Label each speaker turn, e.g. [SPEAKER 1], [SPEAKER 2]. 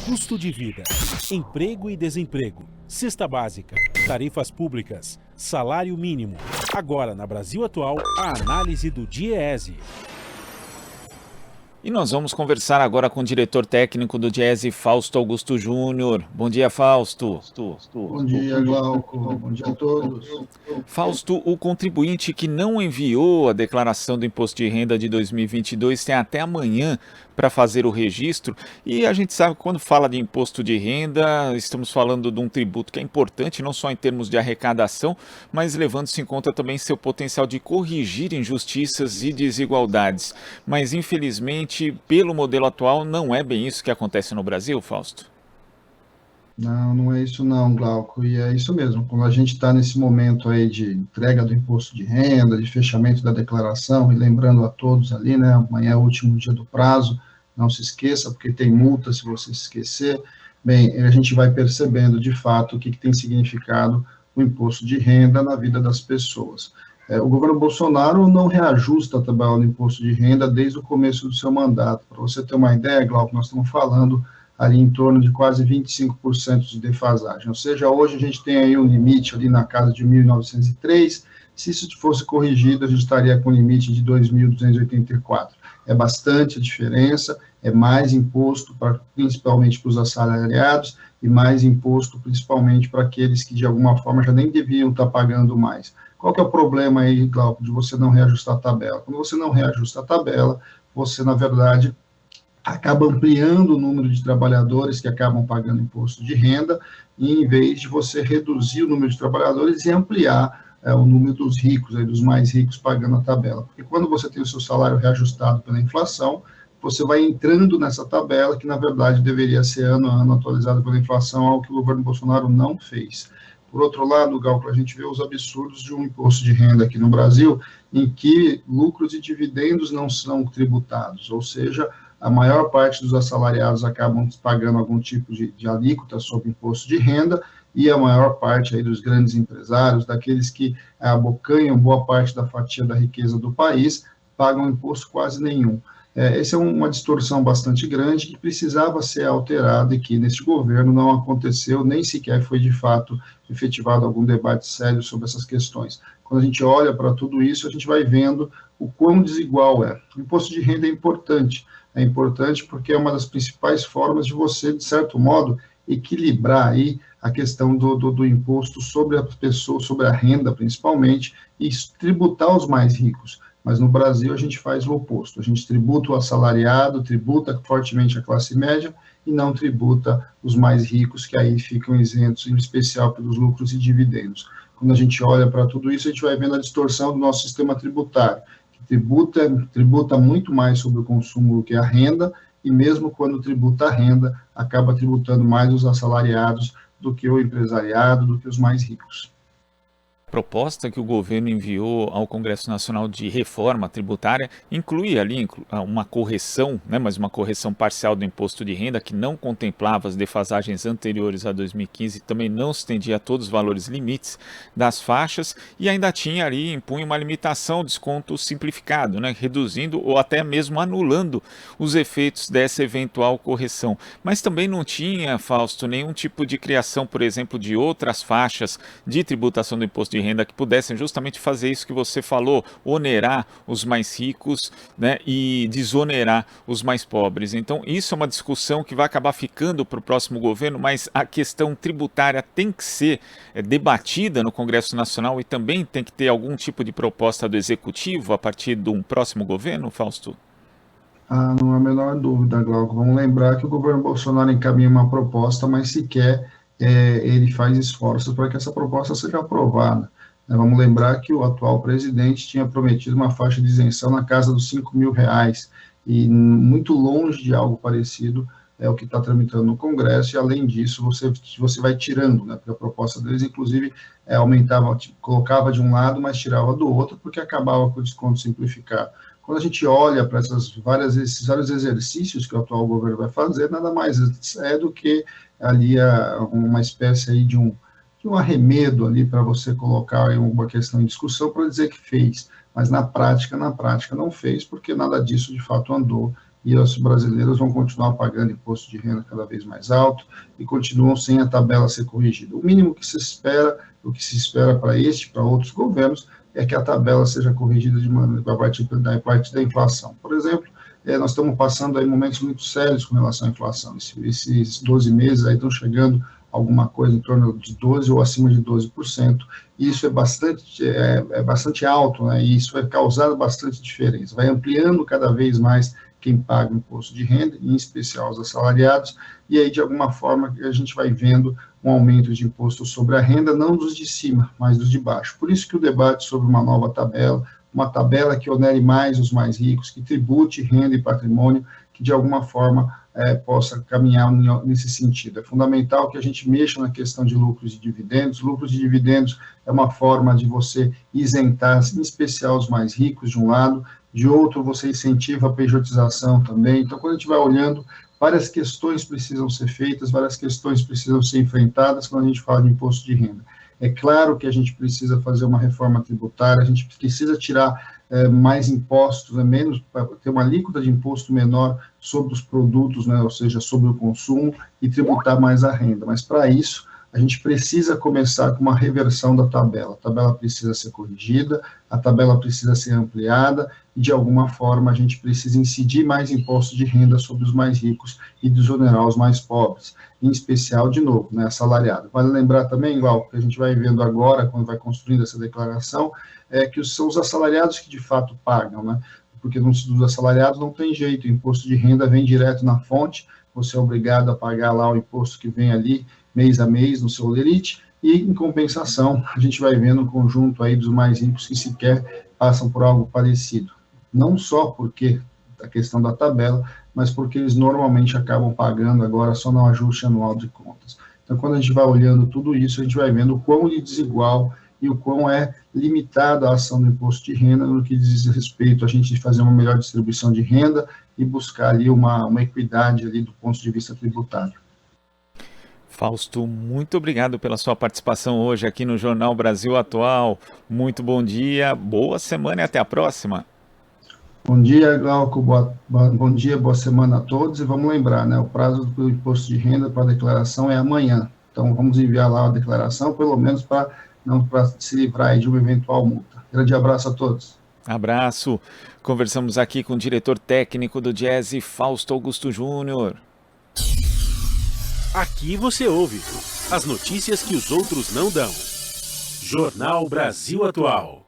[SPEAKER 1] Custo de vida, emprego e desemprego, cesta básica, tarifas públicas, salário mínimo. Agora, na Brasil Atual, a análise do DIEESE.
[SPEAKER 2] E nós vamos conversar agora com o diretor técnico do DIEESE, Fausto Augusto Júnior. Bom dia, Fausto.
[SPEAKER 3] Bom dia, Glauco. Bom dia a todos.
[SPEAKER 2] Fausto, o contribuinte que não enviou a declaração do imposto de renda de 2022 tem até amanhã para fazer o registro. E a gente sabe que quando fala de imposto de renda, estamos falando de um tributo que é importante, não só em termos de arrecadação, mas levando-se em conta também seu potencial de corrigir injustiças e desigualdades. Mas, infelizmente, pelo modelo atual, não é bem isso que acontece no Brasil, Fausto?
[SPEAKER 3] Não é isso não, Glauco, e é isso mesmo. Quando a gente está nesse momento aí de entrega do imposto de renda, de fechamento da declaração, e lembrando a todos ali, né, amanhã é o último dia do prazo, não se esqueça, porque tem multa se você se esquecer. Bem, a gente vai percebendo, de fato, o que tem significado o imposto de renda na vida das pessoas. O governo Bolsonaro não reajusta a tabela do imposto de renda desde o começo do seu mandato. Para você ter uma ideia, Glauco, nós estamos falando ali em torno de quase 25% de defasagem, ou seja, hoje a gente tem aí um limite ali na casa de 1.903, se isso fosse corrigido, a gente estaria com um limite de 2.284. É bastante a diferença, é mais imposto, principalmente para os assalariados, e mais imposto principalmente para aqueles que de alguma forma já nem deviam estar pagando mais. Qual que é o problema aí, Glauco, de você não reajustar a tabela? Quando você não reajusta a tabela, você, na verdade, acaba ampliando o número de trabalhadores que acabam pagando imposto de renda, e em vez de você reduzir o número de trabalhadores e ampliar o número dos ricos, aí, dos mais ricos pagando a tabela. Porque quando você tem o seu salário reajustado pela inflação, você vai entrando nessa tabela que, na verdade, deveria ser ano a ano atualizada pela inflação, algo que o governo Bolsonaro não fez. Por outro lado, Gal, a gente vê os absurdos de um imposto de renda aqui no Brasil, em que lucros e dividendos não são tributados, ou seja, a maior parte dos assalariados acabam pagando algum tipo de alíquota sobre imposto de renda, e a maior parte aí dos grandes empresários, daqueles que abocanham boa parte da fatia da riqueza do país, pagam imposto quase nenhum. Essa é uma distorção bastante grande que precisava ser alterada e que neste governo não aconteceu, nem sequer foi de fato efetivado algum debate sério sobre essas questões. Quando a gente olha para tudo isso, a gente vai vendo o quão desigual é. O imposto de renda é importante porque é uma das principais formas de você, de certo modo, equilibrar aí a questão do imposto sobre as pessoas, sobre a renda principalmente, e tributar os mais ricos. Mas no Brasil a gente faz o oposto, a gente tributa o assalariado, tributa fortemente a classe média e não tributa os mais ricos, que aí ficam isentos, em especial pelos lucros e dividendos. Quando a gente olha para tudo isso, a gente vai vendo a distorção do nosso sistema tributário, que tributa muito mais sobre o consumo do que a renda, e mesmo quando tributa a renda, acaba tributando mais os assalariados do que o empresariado, do que os mais ricos.
[SPEAKER 2] Proposta que o governo enviou ao Congresso Nacional de Reforma Tributária inclui ali uma correção, mas uma correção parcial do imposto de renda que não contemplava as defasagens anteriores a 2015, também não se estendia a todos os valores limites das faixas e ainda tinha ali, impunha uma limitação, desconto simplificado, reduzindo ou até mesmo anulando os efeitos dessa eventual correção. Mas também não tinha, Fausto, nenhum tipo de criação, por exemplo, de outras faixas de tributação do imposto de renda que pudessem justamente fazer isso que você falou, onerar os mais ricos, e desonerar os mais pobres. Então, isso é uma discussão que vai acabar ficando para o próximo governo, mas a questão tributária tem que ser debatida no Congresso Nacional e também tem que ter algum tipo de proposta do Executivo a partir de um próximo governo, Fausto?
[SPEAKER 3] Não há a menor dúvida, Glauco. Vamos lembrar que o governo Bolsonaro encaminha uma proposta, mas sequer ele faz esforços para que essa proposta seja aprovada. Vamos lembrar que o atual presidente tinha prometido uma faixa de isenção na casa dos R$5.000, e muito longe de algo parecido é o que está tramitando no Congresso, e além disso você vai tirando, porque a proposta deles, inclusive, aumentava, colocava de um lado, mas tirava do outro, porque acabava com o desconto simplificado. Quando a gente olha para esses vários exercícios que o atual governo vai fazer, nada mais é do que ali uma espécie aí de um arremedo ali para você colocar aí uma questão em discussão para dizer que fez, mas na prática não fez, porque nada disso de fato andou e os brasileiros vão continuar pagando imposto de renda cada vez mais alto e continuam sem a tabela ser corrigida. O mínimo que se espera, o que se espera para este e para outros governos, é que a tabela seja corrigida a partir da inflação. Por exemplo, nós estamos passando aí momentos muito sérios com relação à inflação. Esses 12 meses aí estão chegando alguma coisa em torno de 12% ou acima de 12%, e isso é bastante alto, né? E isso vai causar bastante diferença, vai ampliando cada vez mais quem paga o imposto de renda, em especial os assalariados, e aí, de alguma forma, a gente vai vendo um aumento de imposto sobre a renda, não dos de cima, mas dos de baixo. Por isso que o debate sobre uma nova tabela, uma tabela que onere mais os mais ricos, que tribute renda e patrimônio, que de alguma forma possa caminhar nesse sentido. É fundamental que a gente mexa na questão de lucros e dividendos. Lucros e dividendos é uma forma de você isentar, em especial os mais ricos, de um lado, de outro você incentiva a pejotização também. Então, quando a gente vai olhando, várias questões precisam ser feitas, várias questões precisam ser enfrentadas quando a gente fala de imposto de renda. É claro que a gente precisa fazer uma reforma tributária, a gente precisa tirar mais impostos, menos, para ter uma alíquota de imposto menor sobre os produtos, né, ou seja, sobre o consumo, e tributar mais a renda. Mas, para isso, a gente precisa começar com uma reversão da tabela. A tabela precisa ser corrigida, a tabela precisa ser ampliada, e, de alguma forma, a gente precisa incidir mais imposto de renda sobre os mais ricos e desonerar os mais pobres, em especial, de novo, né, assalariado. Vale lembrar também, igual que a gente vai vendo agora, quando vai construindo essa declaração, que são os assalariados que, de fato, pagam, né? Porque dos assalariados não tem jeito, o imposto de renda vem direto na fonte, você é obrigado a pagar lá o imposto que vem ali, mês a mês, no seu lerite, e, em compensação, a gente vai vendo um conjunto aí dos mais ricos que sequer passam por algo parecido. Não só porque a questão da tabela, mas porque eles normalmente acabam pagando agora só no ajuste anual de contas. Então, quando a gente vai olhando tudo isso, a gente vai vendo o quão desigual e o quão é limitada a ação do imposto de renda no que diz respeito a gente fazer uma melhor distribuição de renda e buscar ali uma equidade ali do ponto de vista tributário.
[SPEAKER 2] Fausto, muito obrigado pela sua participação hoje aqui no Jornal Brasil Atual. Muito bom dia, boa semana e até a próxima.
[SPEAKER 3] Bom dia, Glauco, bom dia, boa semana a todos, e vamos lembrar, né, o prazo do imposto de renda para a declaração é amanhã, então vamos enviar lá a declaração, pelo menos para se livrar de uma eventual multa. Grande abraço a todos.
[SPEAKER 2] Abraço. Conversamos aqui com o diretor técnico do Diese, Fausto Augusto Júnior.
[SPEAKER 1] Aqui você ouve as notícias que os outros não dão. Jornal Brasil Atual.